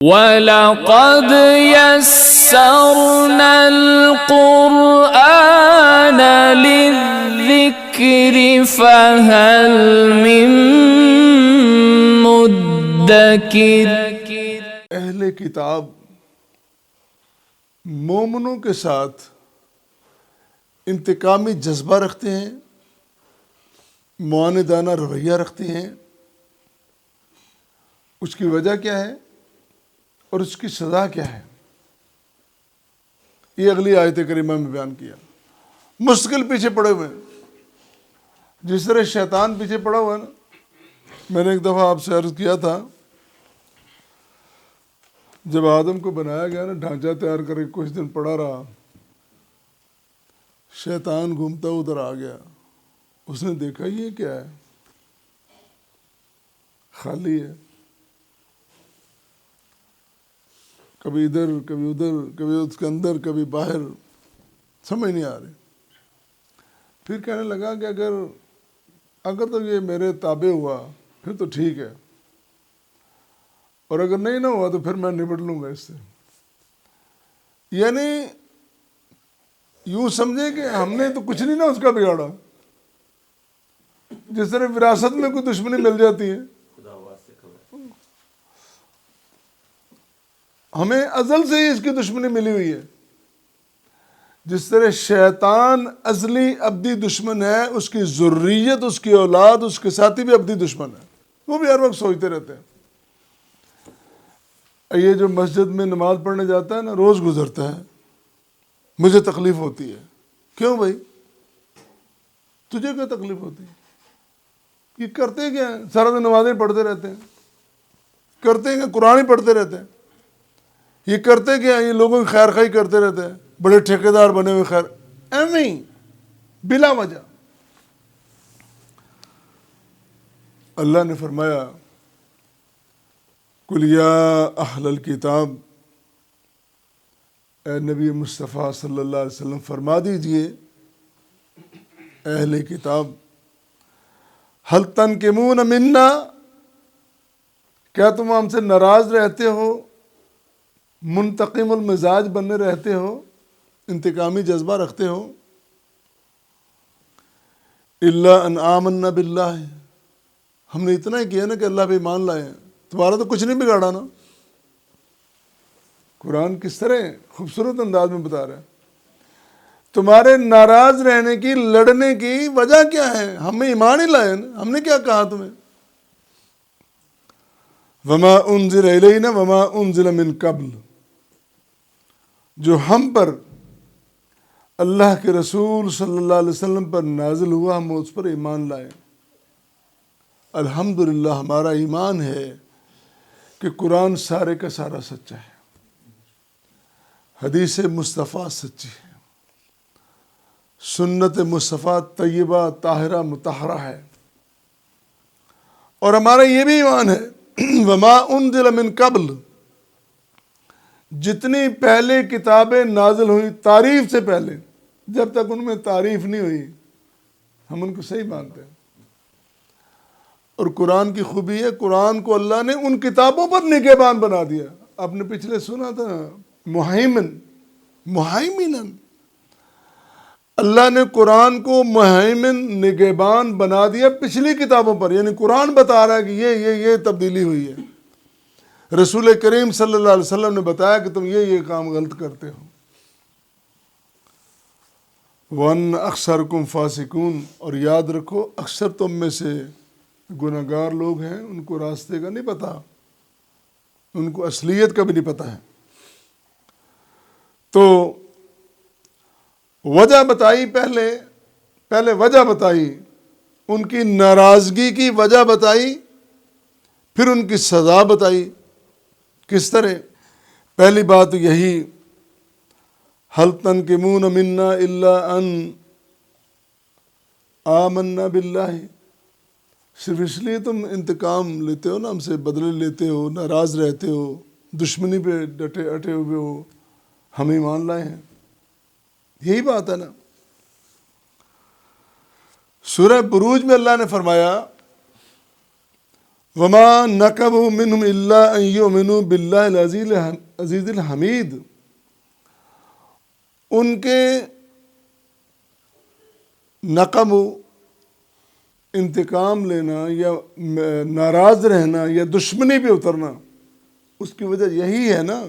وَلَقَدْ يَسَّرْنَا الْقُرْآنَ لِلذِّكْرِ فَهَلْ مِن مُدَّكِرٍ۔ اہل کتاب مومنوں کے ساتھ انتقامی جذبہ رکھتے ہیں، معاندانہ رویہ رکھتے ہیں۔ اس کی وجہ کیا ہے اور اس کی سزا کیا ہے، یہ اگلی آیت کریمہ میں بیان کیا۔ مستقل پیچھے پڑے ہوئے ہیں، جس طرح شیطان پیچھے پڑا ہوا ہے نا۔ میں نے ایک دفعہ آپ سے عرض کیا تھا، جب آدم کو بنایا گیا نا، ڈھانچہ تیار کر کے کچھ دن پڑا رہا، شیطان گھومتا ادھر آ گیا۔ اس نے دیکھا یہ کیا ہے، خالی ہے، کبھی ادھر کبھی ادھر، کبھی اس کے اندر کبھی باہر، سمجھ نہیں آ رہی۔ پھر کہنے لگا کہ اگر تو یہ میرے تابع ہوا پھر تو ٹھیک ہے، اور اگر نہیں نہ ہوا تو پھر میں نپٹ لوں گا اس سے۔ یعنی یوں سمجھے کہ ہم نے تو کچھ نہیں نا اس کا بگاڑا، جس طرح وراثت میں کوئی دشمنی مل جاتی ہے، ہمیں ازل سے ہی اس کی دشمنی ملی ہوئی ہے۔ جس طرح شیطان ازلی ابدی دشمن ہے، اس کی ذریت، اس کی اولاد، اس کے ساتھی بھی ابدی دشمن ہے۔ وہ بھی ہر وقت سوچتے رہتے ہیں۔ یہ جو مسجد میں نماز پڑھنے جاتا ہے نا، روز گزرتا ہے، مجھے تکلیف ہوتی ہے۔ کیوں بھائی، تجھے کیا تکلیف ہوتی ہے؟ یہ کرتے کیا ہیں؟ سارا دن نمازیں پڑھتے رہتے ہیں، کرتے ہیں قرآن ہی پڑھتے رہتے ہیں۔ یہ کرتے کیا ہیں؟ یہ لوگوں کی خیر خواہی کرتے رہتے ہیں، بڑے ٹھیکیدار بنے ہوئے، خیر ایویں بلا وجہ۔ اللہ نے فرمایا، قُلْ یا اہل الکتاب، اے نبی مصطفیٰ صلی اللہ علیہ وسلم فرما دیجئے، اہل کتاب، هل تنقمون منا، کیا تم ہم سے ناراض رہتے ہو، منتقم المزاج بنے رہتے ہو، انتقامی جذبہ رکھتے ہو؟ الا ان آمنا باللہ، ہم نے اتنا ہی کیا نا کہ اللہ پہ ایمان لائے ہیں، تمہارا تو کچھ نہیں بگاڑا نا۔ قرآن کس طرح خوبصورت انداز میں بتا رہا ہے، تمہارے ناراض رہنے کی، لڑنے کی وجہ کیا ہے؟ ہمیں ایمان ہی لائے نا، ہم نے کیا کہا تمہیں؟ وما انزل الینا وما انزل من قبل، جو ہم پر اللہ کے رسول صلی اللہ علیہ وسلم پر نازل ہوا، ہم اس پر ایمان لائے۔ الحمدللہ ہمارا ایمان ہے کہ قرآن سارے کا سارا سچا ہے، حدیث مصطفیٰ سچی ہے، سنت مصطفیٰ طیبہ طاہرہ مطہرہ ہے۔ اور ہمارا یہ بھی ایمان ہے، وما انزل من قبل، جتنی پہلے کتابیں نازل ہوئی تعریف سے پہلے، جب تک ان میں تعریف نہیں ہوئی ہم ان کو صحیح مانتے ہیں۔ اور قرآن کی خوبی ہے، قرآن کو اللہ نے ان کتابوں پر نگہبان بنا دیا۔ آپ نے پچھلے سنا تھا مہیمن، اللہ نے قرآن کو مہیمن، نگہبان بنا دیا پچھلی کتابوں پر۔ یعنی قرآن بتا رہا ہے کہ یہ تبدیلی ہوئی ہے، رسول کریم صلی اللہ علیہ وسلم نے بتایا کہ تم یہ کام غلط کرتے ہو۔ وَأَنَّ أَكْثَرَكُمْ فَاسِقُونَ، اور یاد رکھو اکثر تم میں سے گناہگار لوگ ہیں، ان کو راستے کا نہیں پتا، ان کو اصلیت کا بھی نہیں پتا ہے۔ تو وجہ بتائی، پہلے وجہ بتائی، ان کی ناراضگی کی وجہ بتائی، پھر ان کی سزا بتائی۔ کس طرح؟ پہلی بات یہی، هل تنقمون منا الا ان آمنا باللہ، صرف اس لیے تم انتقام لیتے ہو نا، ہم سے بدلے لیتے ہو، ناراض رہتے ہو، دشمنی پہ ڈٹے اٹے ہوئے ہو، ہم ایمان لائے ہیں، یہی بات ہے نا۔ سورہ بروج میں اللہ نے فرمایا، وما نقموا منهم الا ان يؤمنوا بالله العزیز الحمید، ان کے نقم انتقام لینا یا ناراض رہنا یا دشمنی پہ اترنا، اس کی وجہ یہی ہے نا،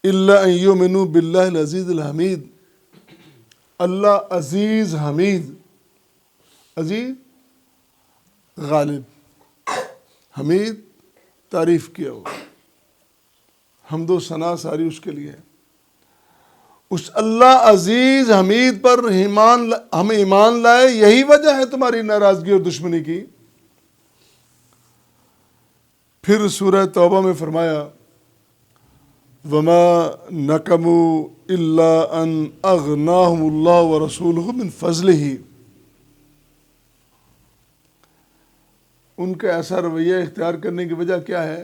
الا ان یؤمنوا باللہ العزیز الحمید، اللہ عزیز حمید، عزیز غالب، حمید تعریف کیا ہو، حمد و ثنا ساری اس کے لیے ہے۔ اس اللہ عزیز حمید پر ہم ایمان لائے، یہی وجہ ہے تمہاری ناراضگی اور دشمنی کی۔ پھر سورہ توبہ میں فرمایا وما نقموا الا ان اغناهم اللہ ورسولہ من فضلہ، ان کا ایسا رویہ اختیار کرنے کی وجہ کیا ہے؟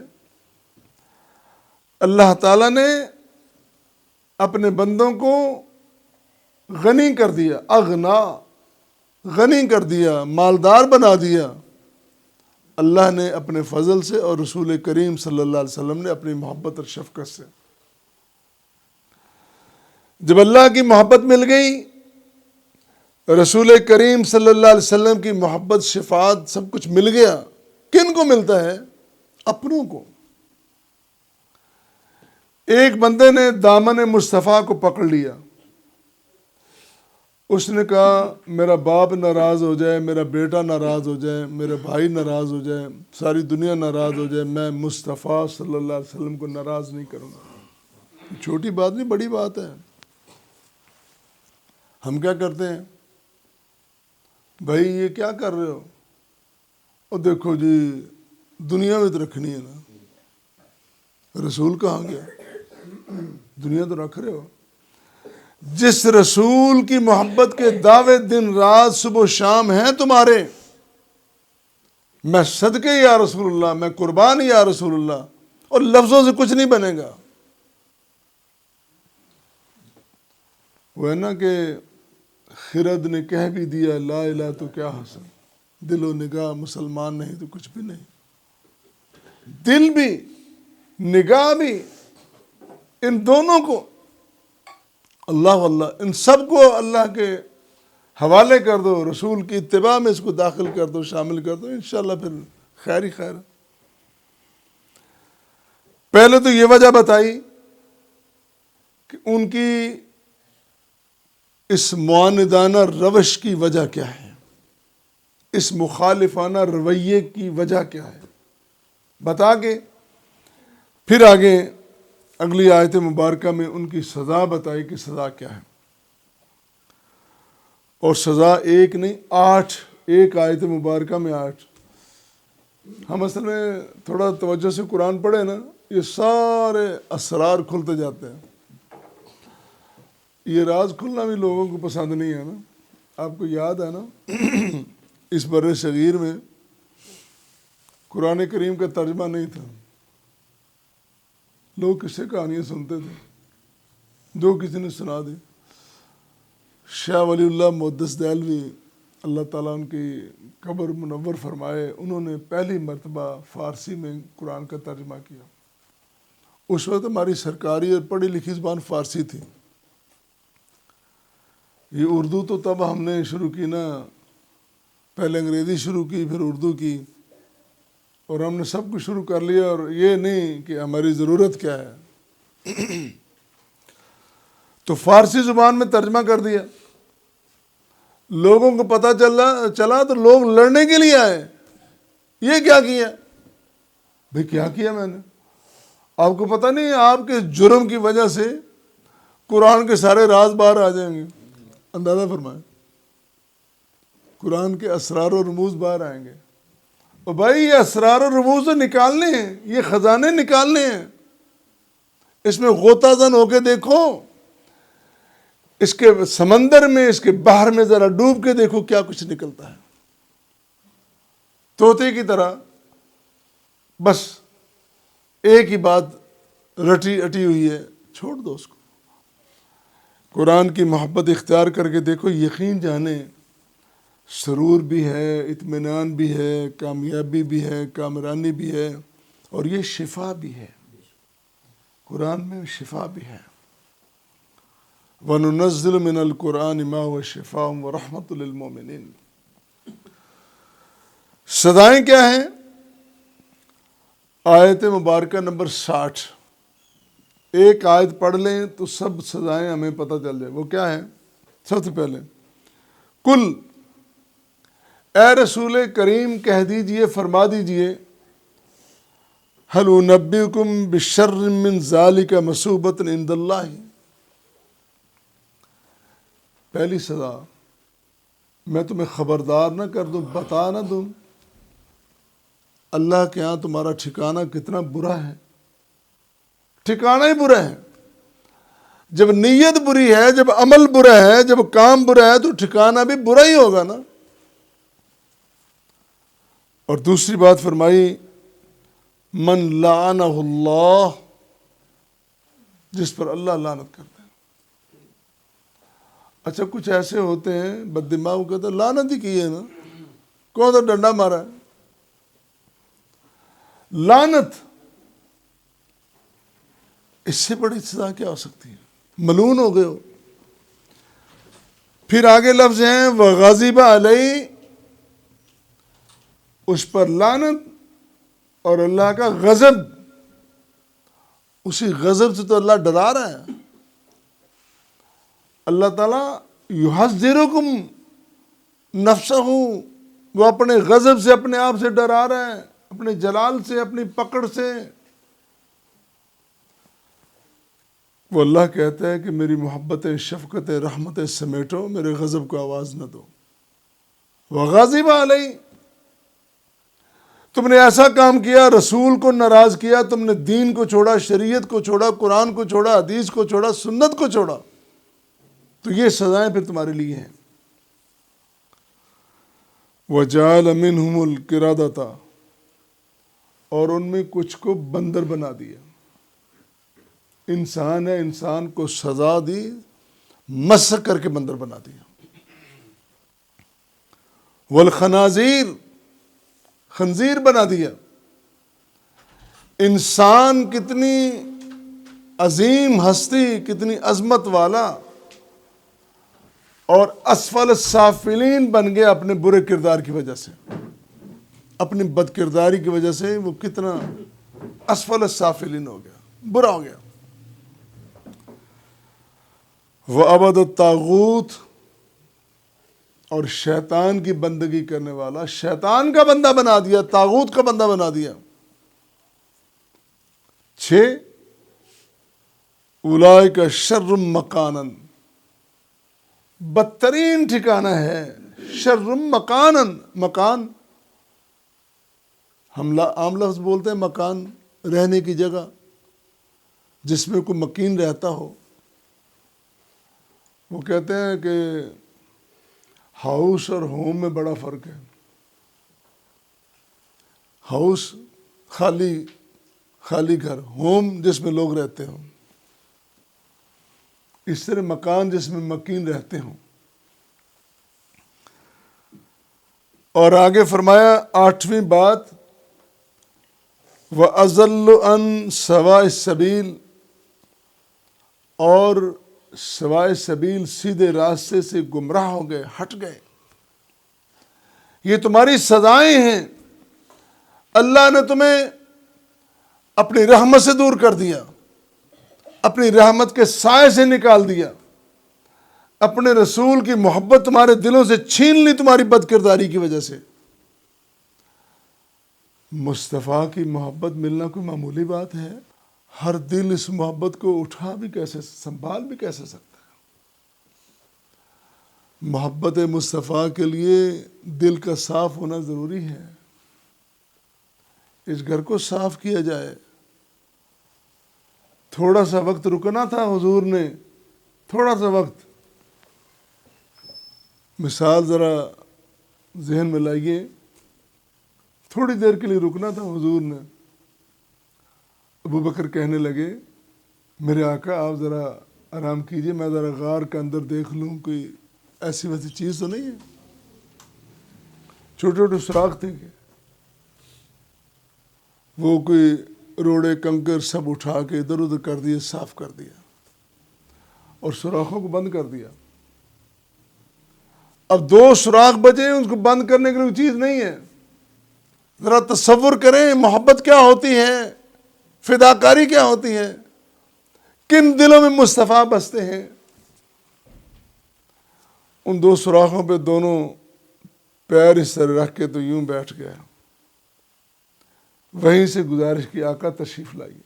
اللہ تعالیٰ نے اپنے بندوں کو غنی کر دیا، اغنا، غنی کر دیا، مالدار بنا دیا، اللہ نے اپنے فضل سے اور رسول کریم صلی اللہ علیہ وسلم نے اپنی محبت اور شفقت سے۔ جب اللہ کی محبت مل گئی، رسول کریم صلی اللہ علیہ وسلم کی محبت، شفاعت، سب کچھ مل گیا، کن کو ملتا ہے؟ اپنوں کو۔ ایک بندے نے دامن مصطفیٰ کو پکڑ لیا، اس نے کہا میرا باپ ناراض ہو جائے، میرا بیٹا ناراض ہو جائے، میرے بھائی ناراض ہو جائے، ساری دنیا ناراض ہو جائے، میں مصطفیٰ صلی اللہ علیہ وسلم کو ناراض نہیں کروں گا۔ چھوٹی بات نہیں، بڑی بات ہے۔ ہم کیا کرتے ہیں؟ بھائی یہ کیا کر رہے ہو؟ اور دیکھو جی دنیا میں تو رکھنی ہے نا، رسول کہاں گیا؟ دنیا تو رکھ رہے ہو۔ جس رسول کی محبت کے دعوے دن رات صبح و شام ہیں تمہارے، میں صدقے یا رسول اللہ، میں قربان یا رسول اللہ، اور لفظوں سے کچھ نہیں بنے گا۔ وہ ہے نا کہ خرد نے کہہ بھی دیا لا الہ تو کیا حاصل، دل و نگاہ مسلمان نہیں تو کچھ بھی نہیں۔ دل بھی نگاہ بھی، ان دونوں کو اللہ واللہ، ان سب کو اللہ کے حوالے کر دو، رسول کی اتباع میں اس کو داخل کر دو، شامل کر دو، انشاءاللہ پھر خیر ہی خیر۔ پہلے تو یہ وجہ بتائی کہ ان کی اس معاندانہ روش کی وجہ کیا ہے، اس مخالفانہ رویے کی وجہ کیا ہے بتا کے، پھر آگے اگلی آیت مبارکہ میں ان کی سزا بتائی کہ سزا کیا ہے۔ اور سزا ایک نہیں، 8، ایک آیت مبارکہ میں 8۔ ہم اصل میں تھوڑا توجہ سے قرآن پڑھے نا، یہ سارے اسرار کھلتے جاتے ہیں۔ یہ راز کھلنا بھی لوگوں کو پسند نہیں ہے نا۔ آپ کو یاد ہے نا اس بر صغیر میں قرآن کریم کا ترجمہ نہیں تھا، لوگ قصے کہانیاں سنتے تھے، جو کسی نے سنا دی۔ شاہ ولی اللہ محدث دہلوی اللہ تعالیٰ ان کی قبر منور فرمائے، انہوں نے پہلی مرتبہ فارسی میں قرآن کا ترجمہ کیا۔ اس وقت ہماری سرکاری اور پڑھی لکھی زبان فارسی تھی۔ یہ اردو تو تب ہم نے شروع کی نا، پہلے انگریزی شروع کی پھر اردو کی، اور ہم نے سب کچھ شروع کر لیا، اور یہ نہیں کہ ہماری ضرورت کیا ہے، تو فارسی زبان میں ترجمہ کر دیا۔ لوگوں کو پتہ چلا تو لوگ لڑنے کے لیے آئے، یہ کیا کیا؟ بھئی کیا کیا میں نے؟ آپ کو پتہ نہیں آپ کے جرم کی وجہ سے قرآن کے سارے راز باہر آ جائیں گے، اندازہ فرمائیں، قرآن کے اسرار و رموز باہر آئیں گے۔ اور بھائی یہ اسرار و رموز تو نکالنے ہیں، یہ خزانے نکالنے ہیں، اس میں غوطہ زن ہو کے دیکھو، اس کے سمندر میں، اس کے بحر میں ذرا ڈوب کے دیکھو کیا کچھ نکلتا ہے۔ طوطے کی طرح بس ایک ہی بات رٹی اٹی ہوئی ہے، چھوڑ دو اس کو۔ قرآن کی محبت اختیار کر کے دیکھو، یقین جانے سرور بھی ہے، اطمینان بھی ہے، کامیابی بھی ہے، کامرانی بھی ہے، اور یہ شفا بھی ہے۔ قرآن میں شفا بھی ہے۔ وَنُنَزِّلُ مِنَ الْقُرْآنِ مَا هُوَ شِفَاءٌ وَرَحْمَةٌ لِّلْمُؤْمِنِينَ۔ سزائیں کیا ہیں؟ آیت مبارکہ نمبر 60۔ ایک آیت پڑھ لیں تو سب سزائیں ہمیں پتہ چل جائے۔ وہ کیا ہے؟ سب سے پہلے کل، اے رسول کریم کہہ دیجئے، فرما دیجئے، هل انبئکم بشر من ذالک مثوبۃ عند اللہ۔ پہلی سزا، میں تمہیں خبردار نہ کر دوں، بتا نہ دوں اللہ کے ہاں تمہارا ٹھکانہ کتنا برا ہے۔ ٹھکانہ ہی برا ہے۔ جب نیت بری ہے، جب عمل برا ہے، جب کام برا ہے تو ٹھکانہ بھی برا ہی ہوگا نا۔ اور دوسری بات فرمائی، من لعنہ اللہ، جس پر اللہ لعنت کرتا ہے۔ اچھا کچھ ایسے ہوتے ہیں بد دماغ، کہتے ہیں لعنت ہی کی ہے نا، کون سا ڈنڈا مارا ہے۔ لعنت، اس سے بڑی سزا کیا ہو سکتی ہے؟ ملعون ہو گئے ہو۔ پھر آگے لفظ ہیں وغضب علیہ، اس پر لعنت اور اللہ کا غضب۔ اسی غضب سے تو اللہ ڈرا رہا ہے۔ اللہ تعالیٰ یحذرکم نفسہ، وہ اپنے غضب سے اپنے آپ سے ڈرا رہا ہے، اپنے جلال سے، اپنی پکڑ سے۔ وہ اللہ کہتا ہے کہ میری محبت شفقت رحمت سمیٹو، میرے غضب کو آواز نہ دو۔ وغضب علیہ، تم نے ایسا کام کیا، رسول کو ناراض کیا، تم نے دین کو چھوڑا، شریعت کو چھوڑا، قرآن کو چھوڑا، حدیث کو چھوڑا، سنت کو چھوڑا، تو یہ سزائیں پھر تمہارے لیے ہیں۔ وَجَعَلَ مِنْهُمُ الْقِرَادَةَ، اور ان میں کچھ کو بندر بنا دیا۔ انسان ہے، انسان کو سزا دی، مسخ کر کے بندر بنا دیا۔ والخنازیر، خنزیر بنا دیا۔ انسان کتنی عظیم ہستی، کتنی عظمت والا، اور اسفل السافلین بن گیا اپنے برے کردار کی وجہ سے، اپنی بد کرداری کی وجہ سے وہ کتنا اسفل السافلین ہو گیا، برا ہو گیا۔ وعبد الطاغوت، اور شیطان کی بندگی کرنے والا، شیطان کا بندہ بنا دیا، طاغوت کا بندہ بنا دیا۔ 6 اولئک شر مکانا، بدترین ٹھکانہ ہے، شر مکانا، مکان ہم عام لفظ بولتے ہیں مکان، رہنے کی جگہ، جس میں کوئی مکین رہتا ہو۔ وہ کہتے ہیں کہ ہاؤس اور ہوم میں بڑا فرق ہے۔ ہاؤس خالی گھر، ہوم جس میں لوگ رہتے ہوں، اس طرح مکان جس میں مکین رہتے ہوں۔ اور آگے فرمایا 8ویں بات، وَأَضَلُّ عَنْ سَوَاءِ السَّبِيلِ، اور سوائے سبیل، سیدھے راستے سے گمراہ ہو گئے، ہٹ گئے۔ یہ تمہاری سزائیں ہیں۔ اللہ نے تمہیں اپنی رحمت سے دور کر دیا، اپنی رحمت کے سائے سے نکال دیا، اپنے رسول کی محبت تمہارے دلوں سے چھین لی تمہاری بد کرداری کی وجہ سے۔ مصطفیٰ کی محبت ملنا کوئی معمولی بات ہے؟ ہر دل اس محبت کو اٹھا بھی کیسے، سنبھال بھی کیسے سکتا ہے؟ محبت مصطفیٰ کے لیے دل کا صاف ہونا ضروری ہے۔ اس گھر کو صاف کیا جائے۔ تھوڑا سا وقت رکنا تھا حضور نے، تھوڑا سا وقت، مثال ذرا ذہن میں لائیے، تھوڑی دیر کے لیے رکنا تھا حضور نے۔ ابو بکر کہنے لگے میرے آقا آپ ذرا آرام کیجئے، میں ذرا غار کے اندر دیکھ لوں کوئی ایسی ویسی چیز تو نہیں ہے۔ چھوٹے چھوٹے سوراخ تھے کہ وہ کوئی روڑے کنکر سب اٹھا کے ادھر ادھر کر دیے، صاف کر دیا اور سوراخوں کو بند کر دیا۔ اب 2 سوراخ بچے، ان کو بند کرنے کے لیے چیز نہیں ہے۔ ذرا تصور کریں محبت کیا ہوتی ہے، فداکاری کیا ہوتی ہے، کن دلوں میں مصطفیٰ بستے ہیں۔ ان 2 سوراخوں پہ دونوں پیر اس طرح رکھ کے تو یوں بیٹھ گیا۔ وہیں سے گزارش کی، آقا تشریف لائیے۔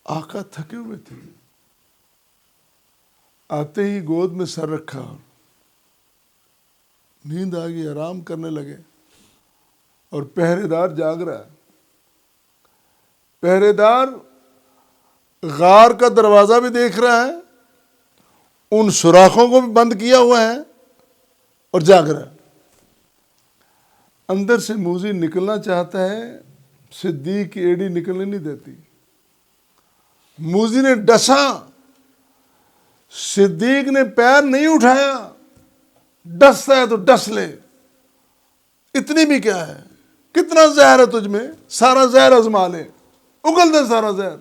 آقا تھکے ہوئے تھے، آتے ہی گود میں سر رکھا، نیند آ گئی، آرام کرنے لگے، اور پہرے دار جاگ رہا ہے۔ پہرے دار غار کا دروازہ بھی دیکھ رہا ہے، ان سوراخوں کو بھی بند کیا ہوا ہے اور جاگ رہا ہے۔ اندر سے موذی نکلنا چاہتا ہے، صدیق کی ایڑی نکلنے نہیں دیتی۔ موذی نے ڈسا، صدیق نے پیر نہیں اٹھایا۔ ڈستا ہے تو ڈس لے، اتنی بھی کیا ہے، کتنا زہر ہے تجھ میں، سارا زہر ازما لے، اگل دے سارا زہر۔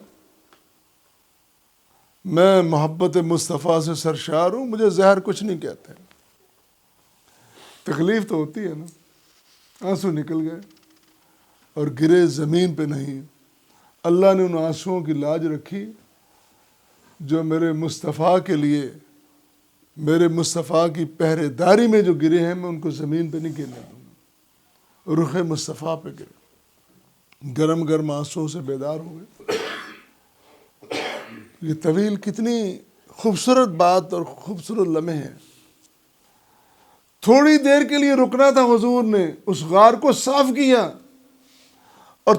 میں محبت مصطفیٰ سے سرشار ہوں، مجھے زہر کچھ نہیں کہتے۔ تکلیف تو ہوتی ہے نا۔ آنسو نکل گئے اور گرے زمین پہ نہیں۔ اللہ نے ان آنسوؤں کی لاج رکھی، جو میرے مصطفیٰ کے لیے، میرے مصطفیٰ کی پہرے داری میں جو گرے ہیں، میں ان کو زمین پہ نہیں گرنے دوں گا، رخ مصطفیٰ پہ گرے۔ گرم گرم آنسوؤں سے بیدار ہوئے۔ یہ طویل کتنی خوبصورت بات اور خوبصورت لمحے ہیں۔ تھوڑی دیر کے لیے رکنا تھا، حضور نے اس غار کو صاف کیا، اور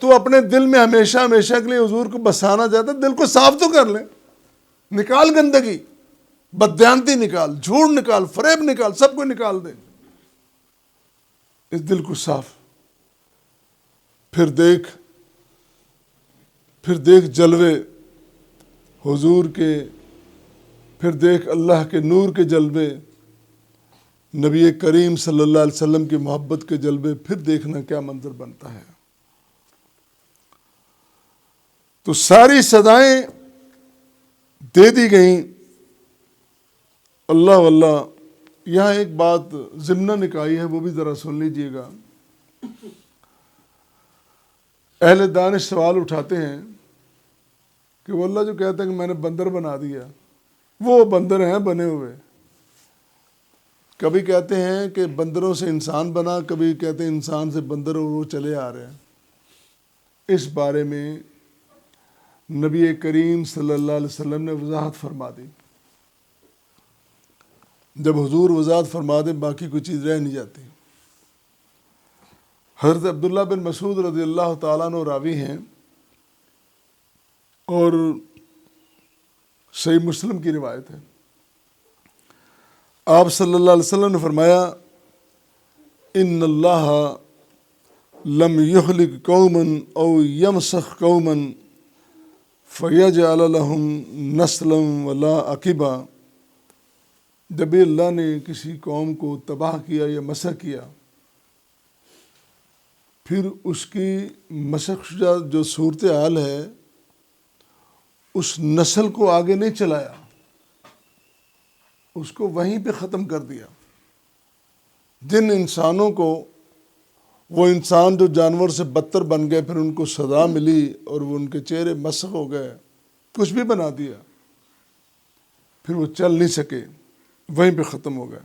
تو اپنے دل میں ہمیشہ ہمیشہ کے لیے حضور کو بسانا چاہتا، دل کو صاف تو کر لے، نکال گندگی، بددیانتی نکال، جھوٹ نکال، فریب نکال، سب کو نکال دے اس دل کو صاف۔ پھر دیکھ جلوے حضور کے، پھر دیکھ اللہ کے نور کے جلوے، نبی کریم صلی اللہ علیہ وسلم کی محبت کے جلوے، پھر دیکھنا کیا منظر بنتا ہے۔ تو ساری صدائیں دے دی گئیں۔ اللہ واللہ، یہاں ایک بات ضمناً نکائی ہے، وہ بھی ذرا سن لیجئے گا۔ اہل دانش سوال اٹھاتے ہیں کہ وہ اللہ جو کہتا ہے کہ میں نے بندر بنا دیا، وہ بندر ہیں بنے ہوئے۔ کبھی کہتے ہیں کہ بندروں سے انسان بنا، کبھی کہتے ہیں انسان سے بندر، اور وہ چلے آ رہے ہیں۔ اس بارے میں نبی کریم صلی اللہ علیہ وسلم نے وضاحت فرما دی۔ جب حضور وضاحت فرما دیں، باقی کوئی چیز رہ نہیں جاتی۔ حضرت عبداللہ بن مسعود رضی اللہ تعالیٰ عنہ راوی ہیں، اور صحیح مسلم کی روایت ہے۔ آپ صلی اللہ علیہ وسلم نے فرمایا، ان اللہ لم یخلق قوما او یمسخ قوما فیجعل لهم نسلا ولا عقبا۔ جب بھی اللہ نے کسی قوم کو تباہ کیا یا مسخ کیا، پھر اس کی مسخ شدہ جو صورتحال ہے، اس نسل کو آگے نہیں چلایا، اس کو وہیں پہ ختم کر دیا۔ جن انسانوں کو، وہ انسان جو جانور سے بدتر بن گئے، پھر ان کو سزا ملی اور وہ ان کے چہرے مسخ ہو گئے، کچھ بھی بنا دیا، پھر وہ چل نہیں سکے، وہیں پہ ختم ہو گئے۔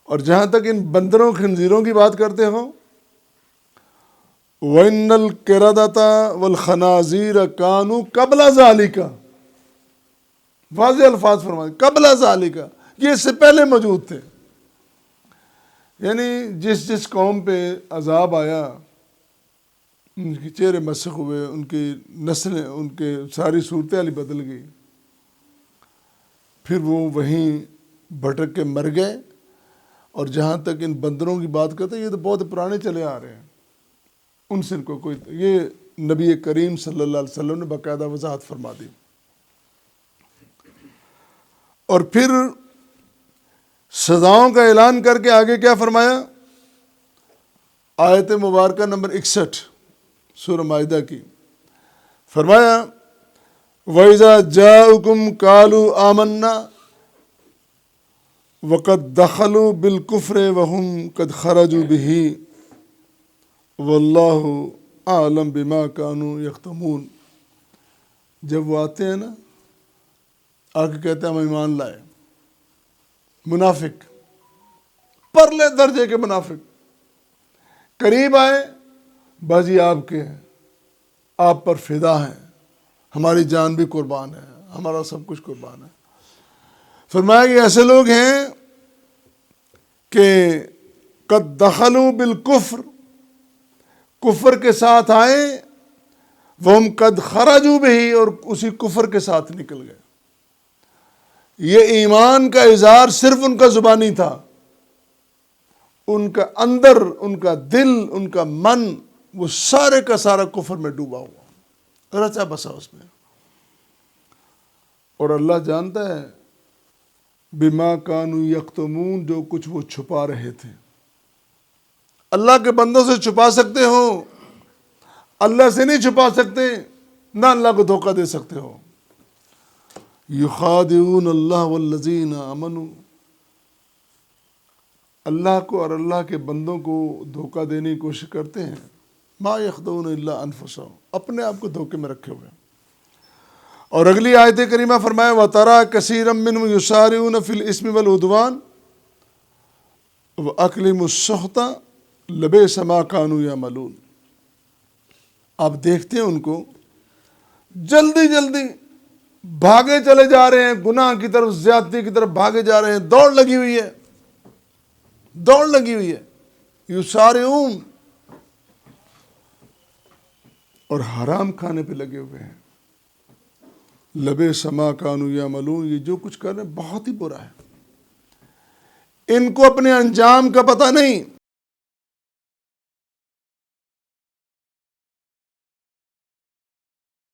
اور جہاں تک ان بندروں خنزیروں کی بات کرتے ہو، وَإِنَّ الْقِرَدَةَ وَالْخَنَازِيرَ كَانُوا قَبْلَ ذَلِكَ، واضح الفاظ فرمائے، قبل ذالک، یہ اس سے پہلے موجود تھے۔ یعنی جس قوم پہ عذاب آیا، ان کے چہرے مسخ ہوئے، ان کی نسلیں، ان کے ساری صورتحال بدل گئی، پھر وہ وہیں بھٹک کے مر گئے۔ اور جہاں تک ان بندروں کی بات کرتے ہیں، یہ تو بہت پرانے چلے آ رہے ہیں، ان سے ان کو کوئی، یہ نبی کریم صلی اللہ علیہ وسلم نے باقاعدہ وضاحت فرما دی۔ اور پھر سزاؤں کا اعلان کر کے آگے کیا فرمایا؟ آیت مبارکہ نمبر 61 سورہ مائدہ کی، فرمایا وَإِذَا جَاءُكُمْ قَالُوا آمَنَّا وَقَدْ دَخَلُوا بِالْكُفْرِ وَهُمْ قَدْ خَرَجُوا بِهِ وَاللَّهُ أَعْلَمُ بِمَا كَانُوا يَكْتُمُونَ۔ جب وہ آتے ہیں نا، آگے کہتے ہیں ہم ایمان لائے، منافق، پرلے درجے کے منافق قریب آئے، بازی آپ کے ہیں، آپ پر فدا ہیں، ہماری جان بھی قربان ہے، ہمارا سب کچھ قربان ہے۔ فرمایا کہ ایسے لوگ ہیں کہ قد دخلوا بالکفر، کفر کے ساتھ آئے، وہم قد خرجوا بہی، اور اسی کفر کے ساتھ نکل گئے۔ یہ ایمان کا اظہار صرف ان کا زبانی تھا، ان کا اندر، ان کا دل، ان کا من، وہ سارے کا سارا کفر میں ڈوبا ہوا، رچا بسا اس میں۔ اور اللہ جانتا ہے بما کانوا یکتمون، جو کچھ وہ چھپا رہے تھے۔ اللہ کے بندوں سے چھپا سکتے ہو، اللہ سے نہیں چھپا سکتے، نہ اللہ کو دھوکہ دے سکتے ہو۔ یخادعون اللہ والذین آمنوا، اللہ کو اور اللہ کے بندوں کو دھوکہ دینے کی کوشش کرتے ہیں۔ ما یخدعون الا انفسہم، اپنے آپ کو دھوکے میں رکھے ہوئے ہیں۔ اور اگلی آیت کریمہ فرمایا وَتَرَىٰ كَثِيرًا مِّنْهُمْ يُسَارِعُونَ فِي الْإِثْمِ وَالْعُدْوَانِ وَأَكْلِهِمُ السُّحْتَ لَبِئْسَ مَا كَانُوا يَعْمَلُونَ۔ آپ دیکھتے ہیں ان کو جلدی جلدی بھاگے چلے جا رہے ہیں، گناہ کی طرف، زیادتی کی طرف بھاگے جا رہے ہیں، دوڑ لگی ہوئی ہے، دوڑ لگی ہوئی ہے، یسارعون، اور حرام کھانے پہ لگے ہوئے ہیں۔ لبئس ما کانوا یعملون، یہ جو کچھ کر رہے ہیں بہت ہی برا ہے، ان کو اپنے انجام کا پتہ نہیں،